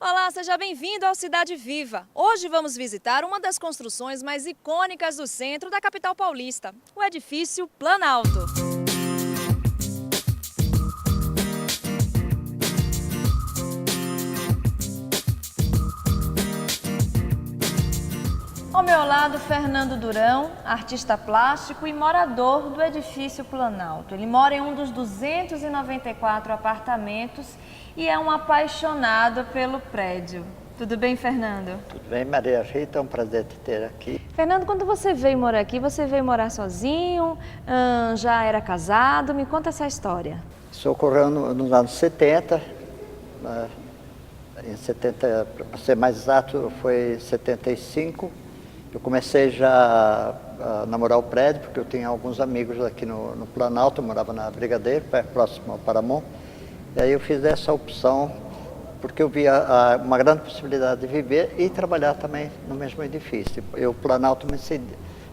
Olá, seja bem-vindo ao Cidade Viva. Hoje vamos visitar uma das construções mais icônicas do centro da capital paulista, o edifício Planalto. Ao meu lado, Fernando Durão, artista plástico e morador do edifício Planalto. Ele mora em um dos 294 apartamentos e é um apaixonado pelo prédio. Tudo bem, Fernando? Tudo bem, Maria Rita, é um prazer te ter aqui. Fernando, quando você veio morar aqui, você veio morar sozinho? Já era casado? Me conta essa história. Isso ocorreu nos anos 70, em 70, para ser mais exato, foi 75. Eu comecei já a namorar o prédio, porque eu tinha alguns amigos aqui no Planalto, eu morava na Brigadeiro, próximo ao Paramount. E aí eu fiz essa opção, porque eu via uma grande possibilidade de viver e trabalhar também no mesmo edifício. O Planalto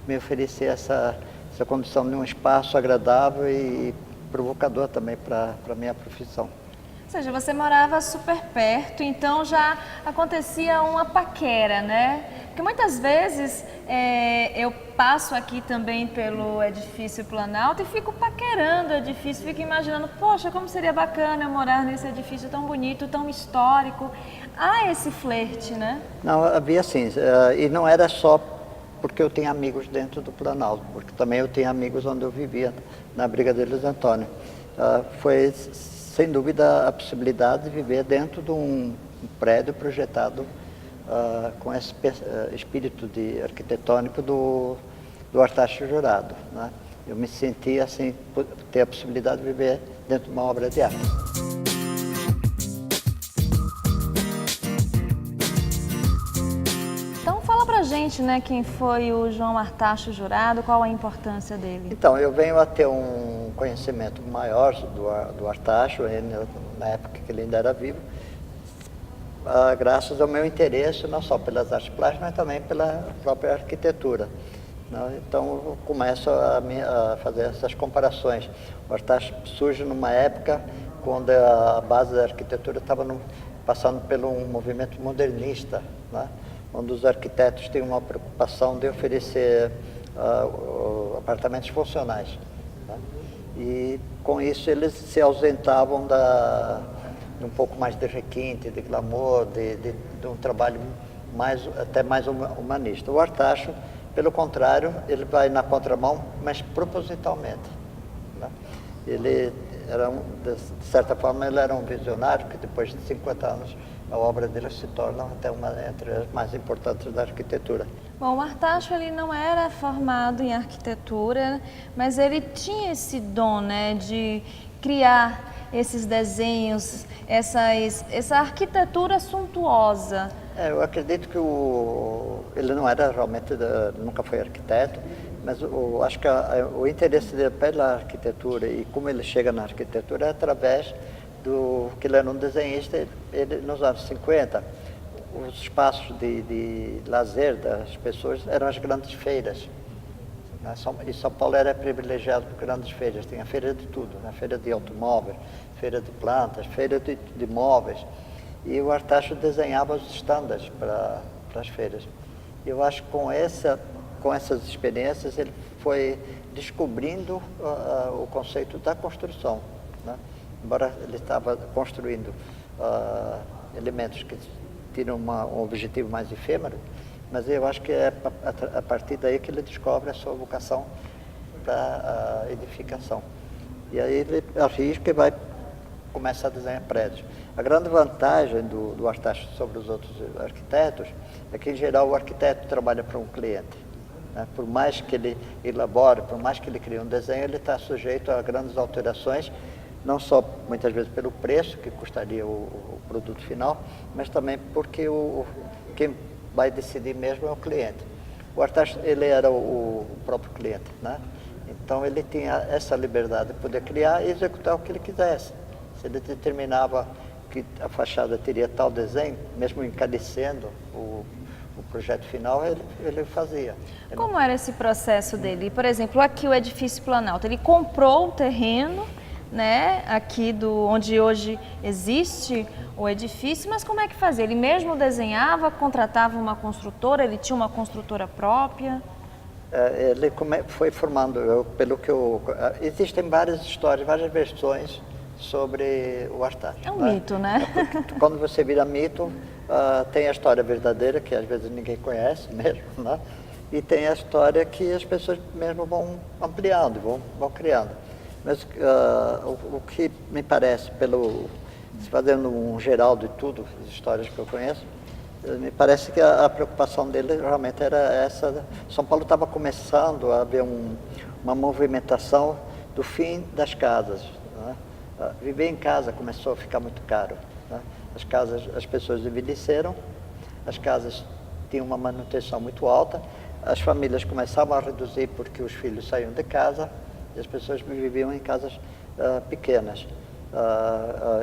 me oferecia essa condição de um espaço agradável e provocador também para a minha profissão. Ou seja, você morava super perto, então já acontecia uma paquera, né? Porque muitas vezes eu passo aqui também pelo edifício Planalto e fico paquerando o edifício, fico imaginando, poxa, como seria bacana eu morar nesse edifício tão bonito, tão histórico. Há esse flerte, né? Não, havia sim, e não era só porque eu tinha amigos dentro do Planalto, porque também eu tinha amigos onde eu vivia, na Brigadeiro Luiz Antônio. Foi, sem dúvida, a possibilidade de viver dentro de um prédio projetado com esse espírito arquitetônico do Artacho Jurado, né? Eu me senti assim, ter a possibilidade de viver dentro de uma obra de arte. Então fala pra gente, né, quem foi o João Artacho Jurado, qual a importância dele? Então, eu venho a ter um conhecimento maior do Artacho, na época que ele ainda era vivo, graças ao meu interesse, não só pelas artes plásticas, mas também pela própria arquitetura, né? Então, eu começo a fazer essas comparações. O Artacho surge numa época quando a base da arquitetura estava passando por um movimento modernista, né? Onde os arquitetos tinham uma preocupação de oferecer apartamentos funcionais, né? E com isso eles se ausentavam de um pouco mais de requinte, de glamour, de um trabalho até mais humanista. O Artacho, pelo contrário, ele vai na contramão, mas propositalmente, né? Ele era de certa forma, ele era um visionário, que depois de 50 anos a obra dele se torna até entre as mais importantes da arquitetura. Bom, o Artacho ele não era formado em arquitetura, mas ele tinha esse dom, né, de criar esses desenhos, essa arquitetura suntuosa. Eu acredito que ele não era realmente, nunca foi arquiteto, mas acho que o interesse dele pela arquitetura e como ele chega na arquitetura é através que ele era um desenhista. Ele, nos anos 50, os espaços de lazer das pessoas eram as grandes feiras. E São Paulo era privilegiado por grandes feiras, tinha feira de tudo, né? Feira de automóveis, feira de plantas, feira de móveis. E o Artacho desenhava os estandes para as feiras. Eu acho que com essas experiências ele foi descobrindo o conceito da construção, né? Embora ele estava construindo elementos que tinham um objetivo mais efêmero, mas eu acho que é a partir daí que ele descobre a sua vocação para a edificação. E aí ele arrisca e começa a desenhar prédios. A grande vantagem do Artacho sobre os outros arquitetos é que, em geral, o arquiteto trabalha para um cliente, né? Por mais que ele elabore, por mais que ele crie um desenho, ele está sujeito a grandes alterações, não só muitas vezes pelo preço que custaria o produto final, mas também porque quem vai decidir mesmo é o cliente. O Artacho, ele era o próprio cliente, né? Então ele tinha essa liberdade de poder criar e executar o que ele quisesse. Se ele determinava que a fachada teria tal desenho, mesmo encarecendo o projeto final, ele fazia. Como era esse processo dele? Por exemplo, aqui o edifício Planalto, ele comprou o terreno, né, aqui onde hoje existe o edifício, mas como é que fazia? Ele mesmo desenhava, contratava uma construtora, ele tinha uma construtora própria? Ele foi formando, existem várias histórias, várias versões sobre o Artacho. É um mito, né? Porque quando você vira mito, tem a história verdadeira, que às vezes ninguém conhece mesmo, né? E tem a história que as pessoas mesmo vão ampliando, vão criando. Mas o que me parece, fazendo um geral de tudo, as histórias que eu conheço, me parece que a preocupação dele realmente era essa. São Paulo estava começando a haver uma movimentação do fim das casas, né? Viver em casa começou a ficar muito caro, né? As pessoas envelheceram, as casas tinham uma manutenção muito alta, as famílias começavam a reduzir porque os filhos saíam de casa e as pessoas viviam em casas pequenas,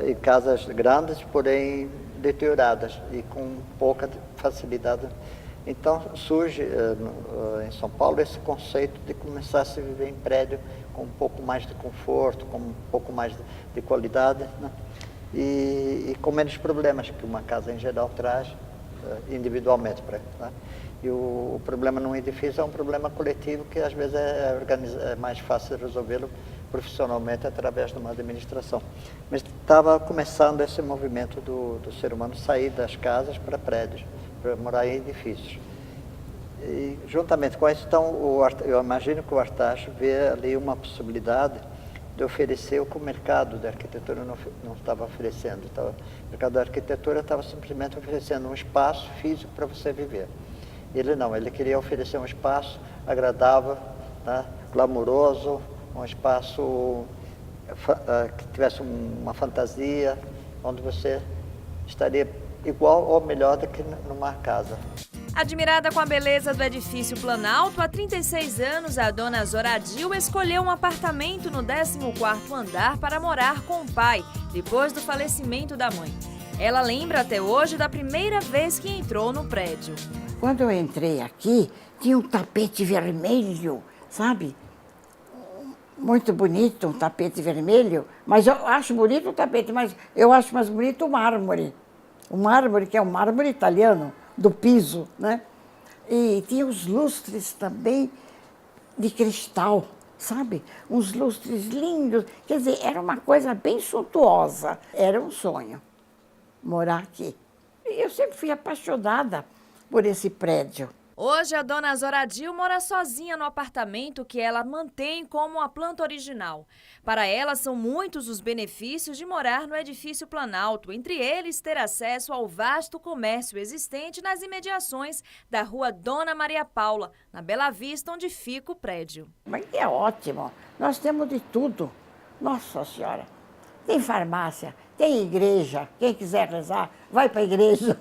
em casas grandes, porém deterioradas e com pouca facilidade. Então surge em São Paulo esse conceito de começar a se viver em prédio com um pouco mais de conforto, com um pouco mais de qualidade, né? E com menos problemas que uma casa em geral traz individualmente, né? E o problema num edifício é um problema coletivo que às vezes é mais fácil de resolvê-lo profissionalmente através de uma administração. Mas estava começando esse movimento do ser humano sair das casas para prédios, para morar em edifícios. E juntamente com isso, então, eu imagino que o Artacho vê ali uma possibilidade de oferecer o que o mercado da arquitetura não estava oferecendo. O mercado da arquitetura estava simplesmente oferecendo um espaço físico para você viver. Ele queria oferecer um espaço agradável, né, glamouroso, um espaço que tivesse uma fantasia, onde você estaria igual ou melhor do que numa casa. Admirada com a beleza do edifício Planalto, há 36 anos a dona Zoradil escolheu um apartamento no 14º andar para morar com o pai, depois do falecimento da mãe. Ela lembra até hoje da primeira vez que entrou no prédio. Quando eu entrei aqui, tinha um tapete vermelho, sabe? Muito bonito, um tapete vermelho. Mas eu acho bonito o tapete, mas eu acho mais bonito o mármore. O mármore, que é um mármore italiano, do piso, né? E tinha os lustres também de cristal, sabe? Uns lustres lindos. Quer dizer, era uma coisa bem suntuosa. Era um sonho morar aqui. E eu sempre fui apaixonada por esse prédio. Hoje, a dona Zoradil mora sozinha no apartamento que ela mantém como a planta original. Para ela, são muitos os benefícios de morar no edifício Planalto, entre eles ter acesso ao vasto comércio existente nas imediações da rua Dona Maria Paula, na Bela Vista, onde fica o prédio. Mas é ótimo, nós temos de tudo. Nossa Senhora, tem farmácia, tem igreja, quem quiser rezar, vai para a igreja.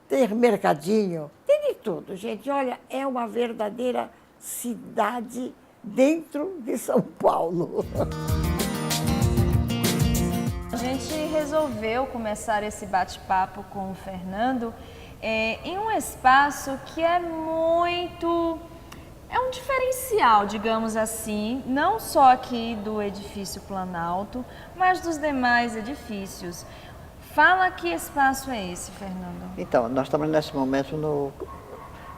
Tem mercadinho, tem de tudo, gente. Olha, é uma verdadeira cidade dentro de São Paulo. A gente resolveu começar esse bate-papo com o Fernando em um espaço que é um diferencial, digamos assim, não só aqui do edifício Planalto, mas dos demais edifícios. Fala que espaço é esse, Fernando? Então, nós estamos nesse momento no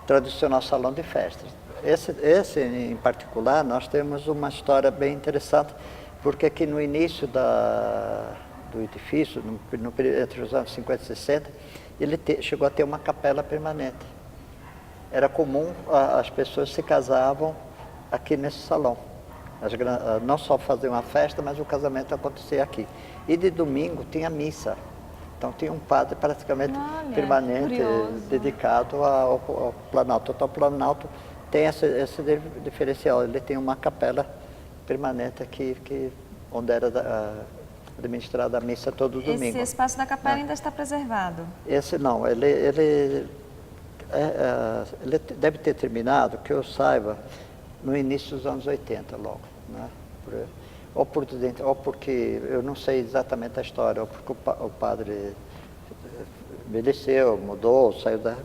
tradicional salão de festas. Esse em particular, nós temos uma história bem interessante, porque aqui no início do edifício, entre os anos 50 e 60, ele chegou a ter uma capela permanente. Era comum, as pessoas se casavam aqui nesse salão. Não só faziam a festa, mas o casamento acontecia aqui. E de domingo tinha missa. Então tinha um padre praticamente permanente, dedicado ao Planalto. Então o Planalto tem esse diferencial, ele tem uma capela permanente aqui, onde era administrada a missa todo domingo. Esse espaço da capela ainda está preservado? Esse não, ele deve ter terminado, que eu saiba, no início dos anos 80 logo, né? Ou porque, eu não sei exatamente a história, ou porque o padre envelheceu, mudou, saiu da...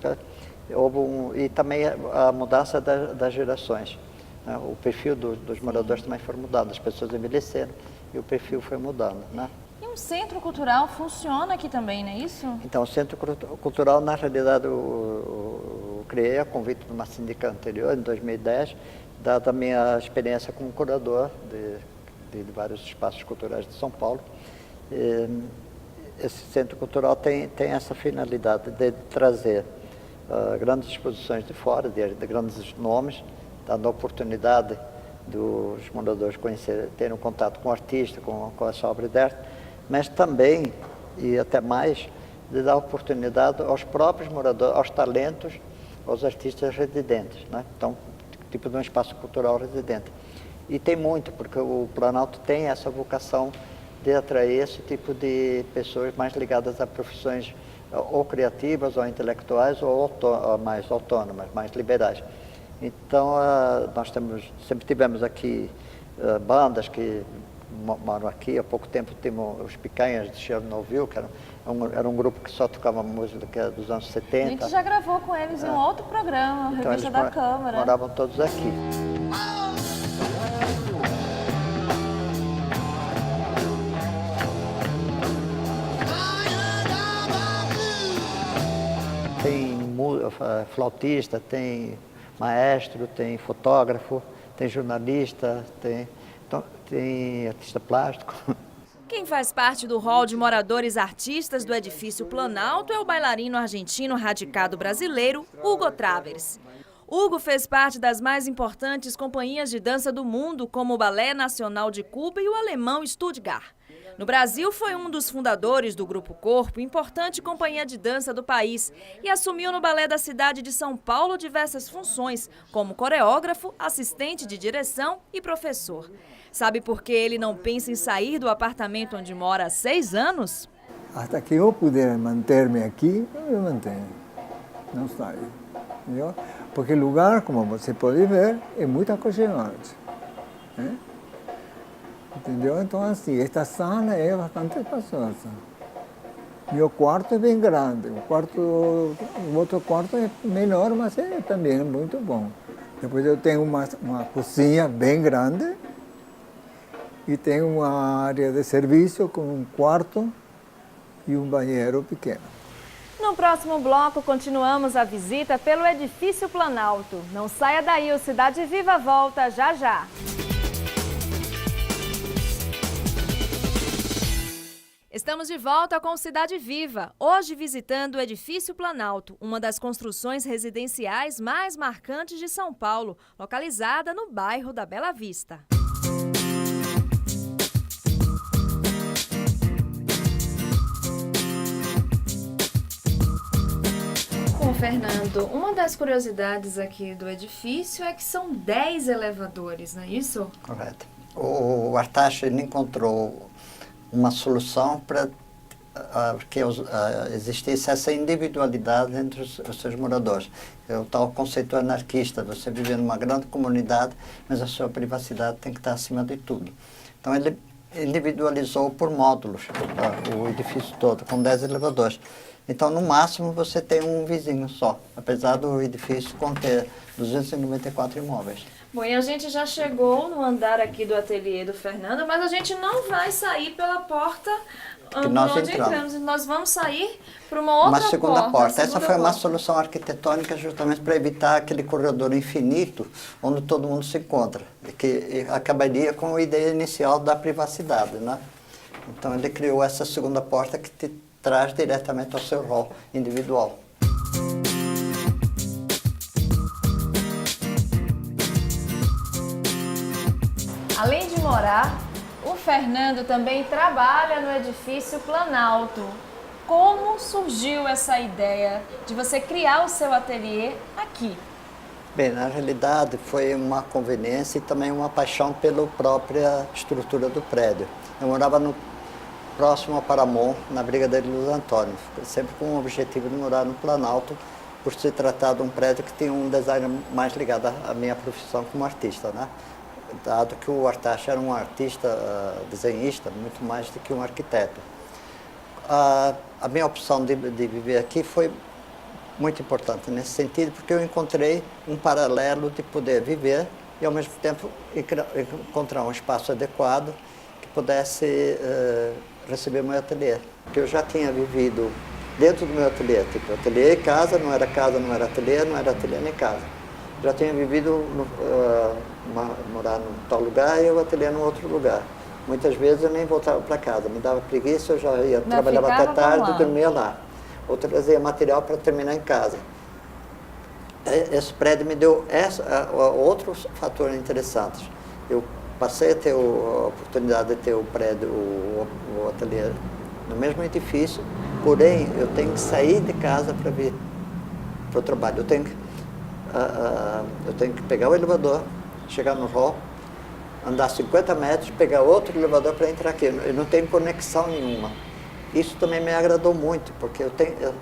e também a mudança das gerações. né? O perfil dos moradores também foi mudando, as pessoas envelheceram e o perfil foi mudando, né? E um centro cultural funciona aqui também, não é isso? Então, o Centro Cultural, na realidade, eu criei a convite de uma síndica anterior, em 2010, dada a minha experiência como curador de vários espaços culturais de São Paulo. Esse Centro Cultural tem essa finalidade de trazer grandes exposições de fora, de grandes nomes, dando a oportunidade dos moradores terem um contato com o artista, com essa obra de arte, mas também, e até mais, de dar oportunidade aos próprios moradores, aos talentos, aos artistas residentes, né? Então, tipo de um espaço cultural residente. E tem muito, porque o Planalto tem essa vocação de atrair esse tipo de pessoas mais ligadas a profissões ou criativas, ou intelectuais, ou mais autônomas, mais liberais. Então, nós sempre tivemos aqui bandas que moram aqui. Há pouco tempo temos os Picanhas de Chernobyl, que era um grupo que só tocava música dos anos 70. A gente já gravou com eles em um outro programa, então, Revista da Câmara. Moravam todos aqui. Tem flautista, tem maestro, tem fotógrafo, tem jornalista, tem artista plástico. Quem faz parte do hall de moradores artistas do edifício Planalto é o bailarino argentino radicado brasileiro Hugo Travers. Hugo fez parte das mais importantes companhias de dança do mundo, como o Balé Nacional de Cuba e o alemão Stuttgart. No Brasil, foi um dos fundadores do Grupo Corpo, importante companhia de dança do país, e assumiu no Balé da cidade de São Paulo diversas funções, como coreógrafo, assistente de direção e professor. Sabe por que ele não pensa em sair do apartamento onde mora há 6 anos? Hasta que eu puder manter-me aqui, eu me mantenho. Não saio. Entendeu? Porque o lugar, como você pode ver, é muito aconchegante. Né? Entendeu? Então, assim, esta sala é bastante espaçosa. Meu quarto é bem grande. O outro quarto é menor, mas é também muito bom. Depois eu tenho uma cozinha bem grande e tenho uma área de serviço com um quarto e um banheiro pequeno. No próximo bloco, continuamos a visita pelo edifício Planalto. Não saia daí, o Cidade Viva volta já já. Estamos de volta com Cidade Viva, hoje visitando o edifício Planalto, uma das construções residenciais mais marcantes de São Paulo, localizada no bairro da Bela Vista. Bom, Fernando, uma das curiosidades aqui do edifício é que são 10 elevadores, não é isso? Correto. O Artacho encontrou uma solução para que existisse essa individualidade entre os seus moradores. É o tal conceito anarquista, você vive numa grande comunidade, mas a sua privacidade tem que estar acima de tudo. Então ele individualizou por módulos o edifício todo, com 10 elevadores. Então, no máximo, você tem um vizinho só, apesar do edifício conter 294 imóveis. Bom, e a gente já chegou no andar aqui do ateliê do Fernando, mas a gente não vai sair pela porta onde entramos. Nós vamos sair para uma outra porta. Uma segunda porta. Essa foi uma solução arquitetônica justamente para evitar aquele corredor infinito onde todo mundo se encontra, que acabaria com a ideia inicial da privacidade, né? Então ele criou essa segunda porta que te traz diretamente ao seu hall individual. Além de morar, o Fernando também trabalha no edifício Planalto. Como surgiu essa ideia de você criar o seu ateliê aqui? Bem, na realidade foi uma conveniência e também uma paixão pela própria estrutura do prédio. Eu morava próximo ao Paramount, na Brigadeiro Luiz Antônio, sempre com o objetivo de morar no Planalto, por se tratar de um prédio que tinha um design mais ligado à minha profissão como artista, né? Dado que o Artacho era um artista, desenhista, muito mais do que um arquiteto. A minha opção de viver aqui foi muito importante nesse sentido, porque eu encontrei um paralelo de poder viver e, ao mesmo tempo, encontrar um espaço adequado que pudesse receber meu ateliê. Porque eu já tinha vivido dentro do meu ateliê, tipo ateliê e casa, não era ateliê, não era ateliê nem casa. Já tinha vivido, morar num tal lugar e o ateliê num outro lugar. Muitas vezes eu nem voltava para casa, me dava preguiça, eu já ia, trabalhava até tarde e dormia lá. Ou trazia material para terminar em casa. Esse prédio me deu outros fatores interessantes. Eu passei a ter a oportunidade de ter o prédio, o ateliê no mesmo edifício, porém eu tenho que sair de casa para vir para o trabalho. Eu tenho que pegar o elevador, chegar no hall, andar 50 metros, pegar outro elevador para entrar aqui. Eu não tenho conexão nenhuma. Isso também me agradou muito, porque eu tenho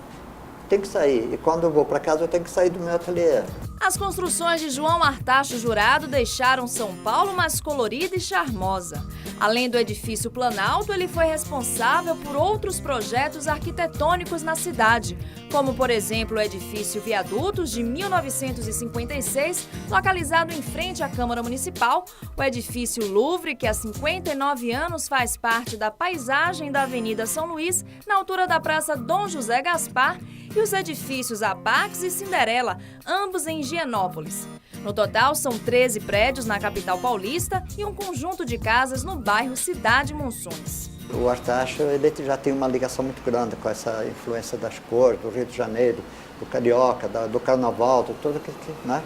que sair. E quando eu vou para casa, eu tenho que sair do meu ateliê. As construções de João Artacho Jurado deixaram São Paulo mais colorida e charmosa. Além do edifício Planalto, ele foi responsável por outros projetos arquitetônicos na cidade, como, por exemplo, o edifício Viadutos, de 1956, localizado em frente à Câmara Municipal, o edifício Louvre, que há 59 anos faz parte da paisagem da Avenida São Luís, na altura da Praça Dom José Gaspar, e os edifícios Apax e Cinderela, ambos em Higienópolis. No total, são 13 prédios na capital paulista e um conjunto de casas no bairro Cidade Monções. O Artacho ele já tem uma ligação muito grande com essa influência das cores, do Rio de Janeiro, do carioca, do carnaval, de tudo que, né?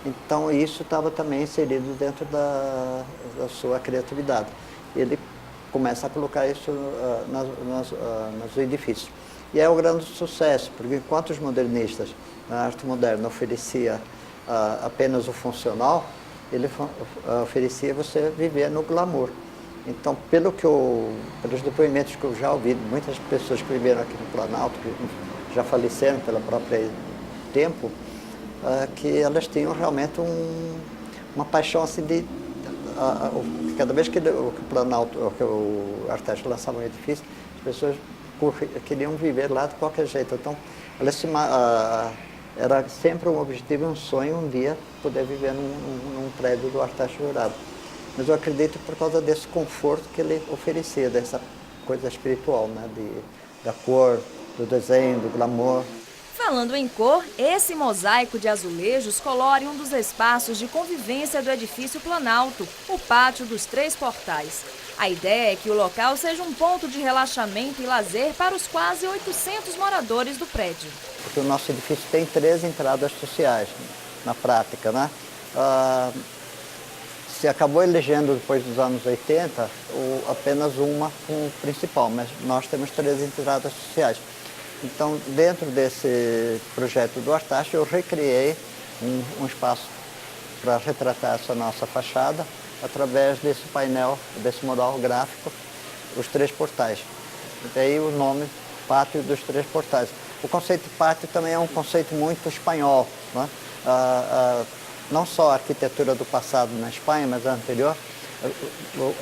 Então isso estava também inserido dentro da sua criatividade. Ele começa a colocar isso nos edifícios. E é um grande sucesso, porque enquanto os modernistas, na arte moderna, oferecia apenas o funcional, ele oferecia você viver no glamour. Então, pelos depoimentos que eu já ouvi, muitas pessoas que viveram aqui no Planalto, que já faleceram pelo próprio tempo, que elas tinham realmente uma paixão assim de... cada vez que o Planalto, que o Artacho lançava um edifício, as pessoas queriam viver lá de qualquer jeito. Então, era sempre um objetivo, um sonho, um dia poder viver num prédio do Artacho Jurado. Mas eu acredito por causa desse conforto que ele oferecia, dessa coisa espiritual, né? Da cor, do desenho, do glamour. Falando em cor, esse mosaico de azulejos colore um dos espaços de convivência do edifício Planalto, o Pátio dos Três Portais. A ideia é que o local seja um ponto de relaxamento e lazer para os quase 800 moradores do prédio. Porque o nosso edifício tem 3 entradas sociais, na prática, né? Se acabou elegendo depois dos anos 80, apenas uma como principal, mas nós temos 3 entradas sociais. Então, dentro desse projeto do Artacho, eu recriei um espaço para retratar essa nossa fachada através desse painel, desse modal gráfico, os 3 portais. Daí o nome Pátio dos Três Portais. O conceito de pátio também é um conceito muito espanhol, né? Não só a arquitetura do passado na Espanha, mas a anterior,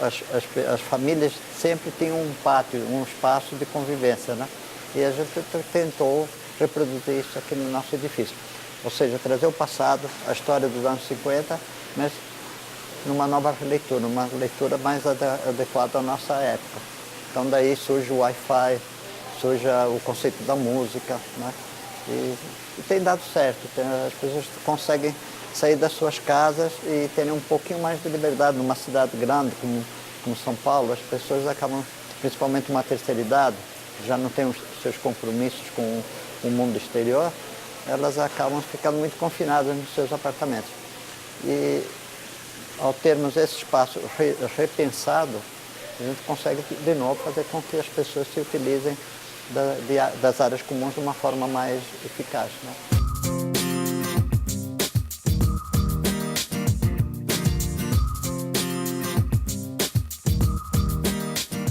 as famílias sempre tinham um pátio, um espaço de convivência, né? E a gente tentou reproduzir isso aqui no nosso edifício. Ou seja, trazer o passado, a história dos anos 50, mas numa nova leitura, uma leitura mais adequada à nossa época. Então daí surge o Wi-Fi, surge o conceito da música, né? E tem dado certo, as pessoas conseguem sair das suas casas e terem um pouquinho mais de liberdade numa cidade grande como São Paulo. As pessoas acabam, principalmente uma terceira idade, já não tem os seus compromissos com o mundo exterior, elas acabam ficando muito confinadas nos seus apartamentos. E ao termos esse espaço repensado, a gente consegue de novo fazer com que as pessoas se utilizem das áreas comuns de uma forma mais eficaz, né?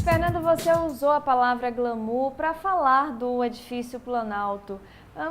Fernando, você usou a palavra glamour para falar do edifício Planalto.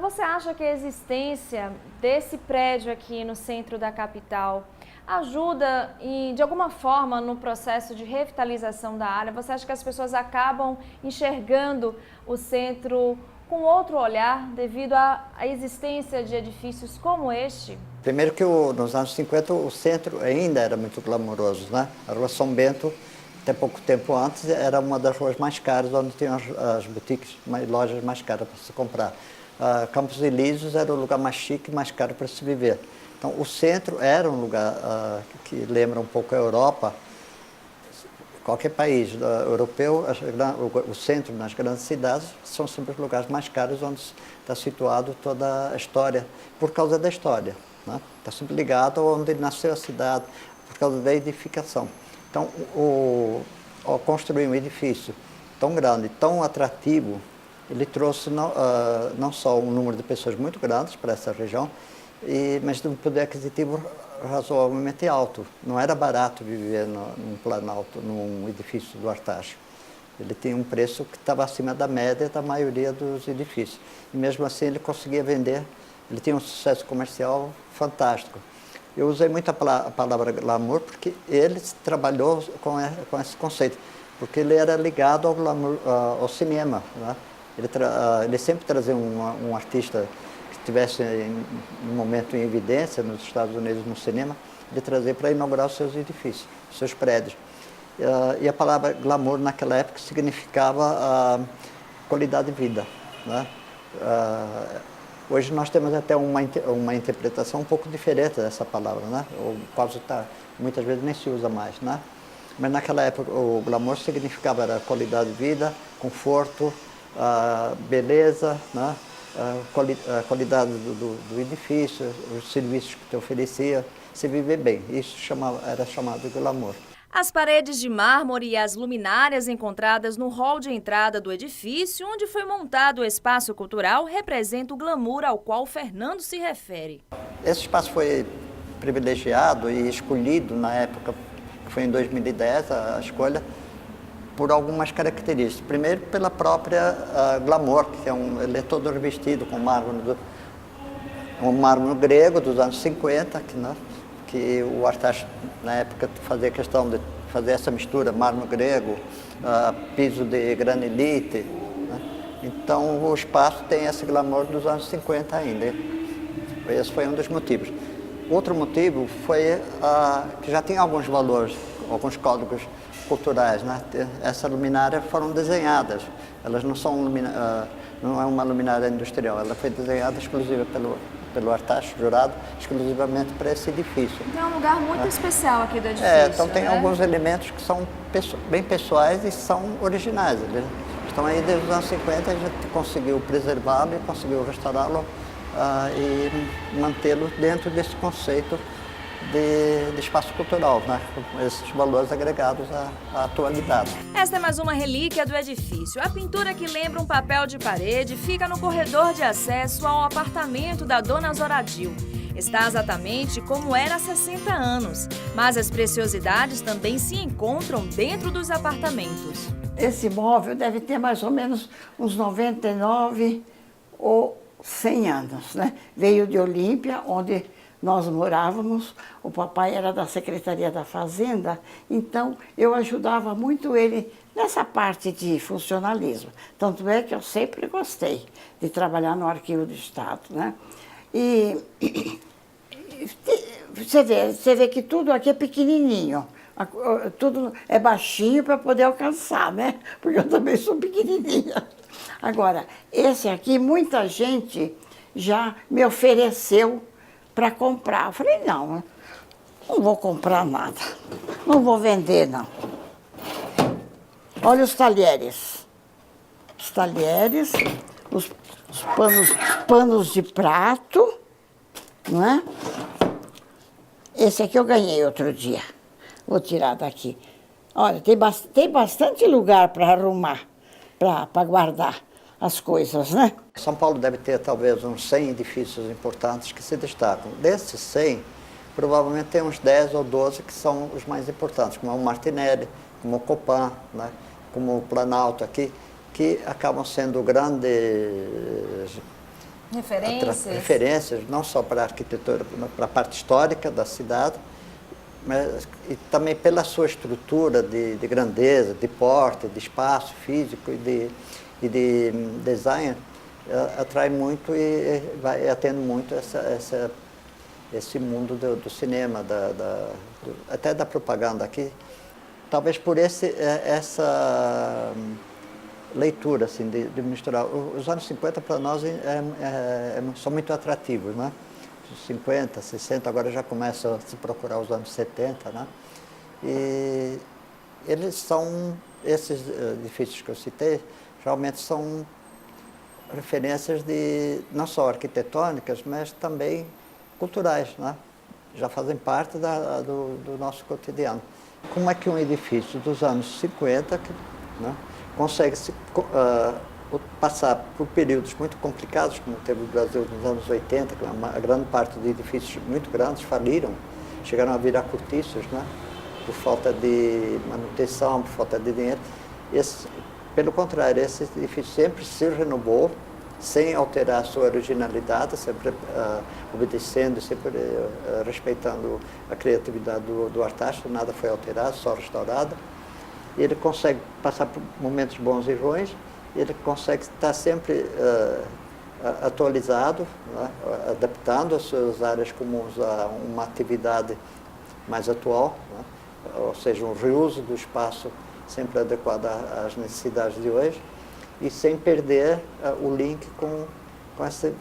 Você acha que a existência desse prédio aqui no centro da capital ajuda, de alguma forma, no processo de revitalização da área? Você acha que as pessoas acabam enxergando o centro com outro olhar devido à existência de edifícios como este? Primeiro que nos anos 50 o centro ainda era muito glamouroso, né? A Rua São Bento, até pouco tempo antes, era uma das ruas mais caras, onde tinham as boutiques, lojas mais caras para se comprar. Campos Elíseos era o lugar mais chique e mais caro para se viver. Então, o centro era um lugar que lembra um pouco a Europa. Qualquer país europeu, o centro nas grandes cidades são sempre os lugares mais caros onde está situado toda a história, por causa da história, né? Está sempre ligado onde nasceu a cidade, por causa da edificação. Então, ao construir um edifício tão grande, tão atrativo, ele trouxe não só um número de pessoas muito grandes para essa região, mas de um poder aquisitivo razoavelmente alto. Não era barato viver num Planalto, num edifício do Artaxo. Ele tinha um preço que estava acima da média da maioria dos edifícios. E mesmo assim ele conseguia vender, ele tinha um sucesso comercial fantástico. Eu usei muito a palavra glamour porque ele trabalhou com esse conceito, porque ele era ligado ao glamour, ao cinema, né? Ele sempre trazia um artista estivesse no momento em evidência nos Estados Unidos no cinema, de trazer para inaugurar os seus edifícios, os seus prédios. E a palavra glamour naquela época significava qualidade de vida, né? Hoje nós temos até uma interpretação um pouco diferente dessa palavra, né? Muitas vezes nem se usa mais, né? Mas naquela época o glamour significava qualidade de vida, conforto, beleza, né? A qualidade do edifício, os serviços que te oferecia, se viver bem. Isso era chamado de glamour. As paredes de mármore e as luminárias encontradas no hall de entrada do edifício, onde foi montado o espaço cultural, representam o glamour ao qual Fernando se refere. Esse espaço foi privilegiado e escolhido na época, que foi em 2010 a escolha, por algumas características. Primeiro, pela própria glamour, que ele é todo revestido com um mármore grego dos anos 50, que o Artaxo, na época, fazia questão de fazer essa mistura, mármore grego, piso de granilite, né? Então, o espaço tem esse glamour dos anos 50 ainda. Esse foi um dos motivos. Outro motivo foi que já tinha alguns valores, alguns códigos culturais, né? Essa luminária foram desenhadas, elas não é uma luminária industrial, ela foi desenhada exclusiva pelo Artaxo Jurado, exclusivamente para esse edifício. É um lugar muito especial aqui do edifício. Então tem alguns elementos que são bem pessoais e são originais. Eles estão aí desde os anos 50, a gente conseguiu preservá-lo e conseguiu restaurá-lo e mantê-lo dentro desse conceito de espaço cultural, né? Com esses valores agregados à atualidade. Esta é mais uma relíquia do edifício. A pintura, que lembra um papel de parede, fica no corredor de acesso ao apartamento da dona Zoradil. Está exatamente como era há 60 anos, mas as preciosidades também se encontram dentro dos apartamentos. Esse móvel deve ter mais ou menos uns 99 ou 100 anos, né? Veio de Olímpia, onde nós morávamos, o papai era da Secretaria da Fazenda, então eu ajudava muito ele nessa parte de funcionalismo. Tanto é que eu sempre gostei de trabalhar no Arquivo do Estado, né? E você vê que tudo aqui é pequenininho, tudo é baixinho para poder alcançar, né? Porque eu também sou pequenininha. Agora, esse aqui, muita gente já me ofereceu para comprar. Eu falei, não vou comprar nada, não vou vender, não. Olha os talheres. Os talheres, os panos de prato, não é? Esse aqui eu ganhei outro dia. Vou tirar daqui. Olha, tem bastante lugar para arrumar, para guardar as coisas, né? São Paulo deve ter talvez uns 100 edifícios importantes que se destacam. Desses 100, provavelmente tem uns 10 ou 12 que são os mais importantes, como o Martinelli, como o Copan, né? Como o Planalto aqui, que acabam sendo grandes referências, não só para a arquitetura, para a parte histórica da cidade, mas e também pela sua estrutura de grandeza, de porte, de espaço físico e de design, atrai muito e vai atendo muito esse mundo do cinema, até da propaganda aqui. Talvez por essa leitura, assim, de misturar. Os anos 50 para nós são muito atrativos, né? Os 50, 60, agora já começa a se procurar os anos 70, né? E esses edifícios que eu citei, realmente são referências não só arquitetônicas, mas também culturais, né? Já fazem parte do nosso cotidiano. Como é que um edifício dos anos 50, né, consegue passar por períodos muito complicados, como teve o Brasil nos anos 80, que a grande parte de edifícios muito grandes faliram, chegaram a virar cortiços, né, por falta de manutenção, por falta de dinheiro. Pelo contrário, esse edifício sempre se renovou, sem alterar a sua originalidade, sempre obedecendo, sempre respeitando a criatividade do artista, nada foi alterado, só restaurado. E ele consegue passar por momentos bons e ruins, ele consegue estar sempre atualizado, né, adaptando as suas áreas comuns a uma atividade mais atual, né, ou seja, um reuso do espaço sempre adequado às necessidades de hoje, e sem perder o link com esse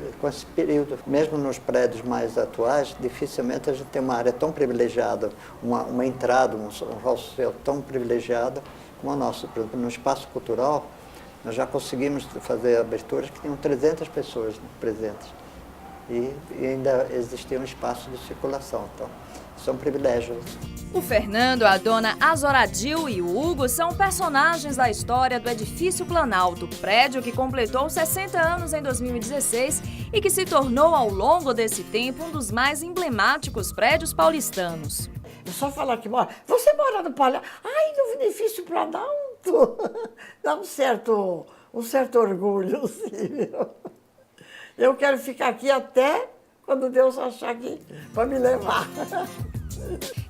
período. Mesmo nos prédios mais atuais, dificilmente a gente tem uma área tão privilegiada, uma entrada, um hall social tão privilegiado como a nossa. Por exemplo, no espaço cultural, nós já conseguimos fazer aberturas que tinham 300 pessoas presentes. E ainda existia um espaço de circulação. Então, isso é um privilégio. O Fernando, a dona Azoradil e o Hugo são personagens da história do Edifício Planalto, prédio que completou 60 anos em 2016 e que se tornou ao longo desse tempo um dos mais emblemáticos prédios paulistanos. Eu só falar aqui, você mora no Palhaço? Ai, no Edifício Planalto! Dá um certo orgulho, sim. Eu quero ficar aqui até quando Deus achar que para me levar.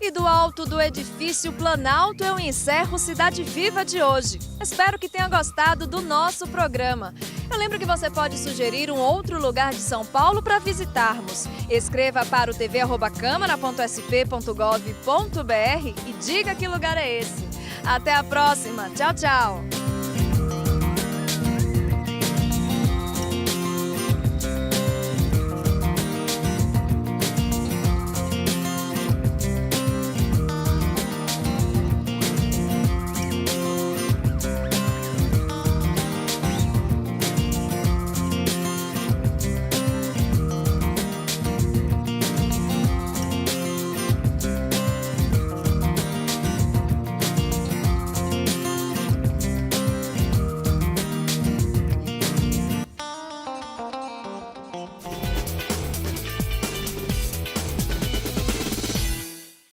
E do alto do Edifício Planalto eu encerro Cidade Viva de hoje. Espero que tenha gostado do nosso programa. Eu lembro que você pode sugerir um outro lugar de São Paulo para visitarmos. Escreva para o tv@câmara.sp.gov.br e diga que lugar é esse. Até a próxima. Tchau, tchau.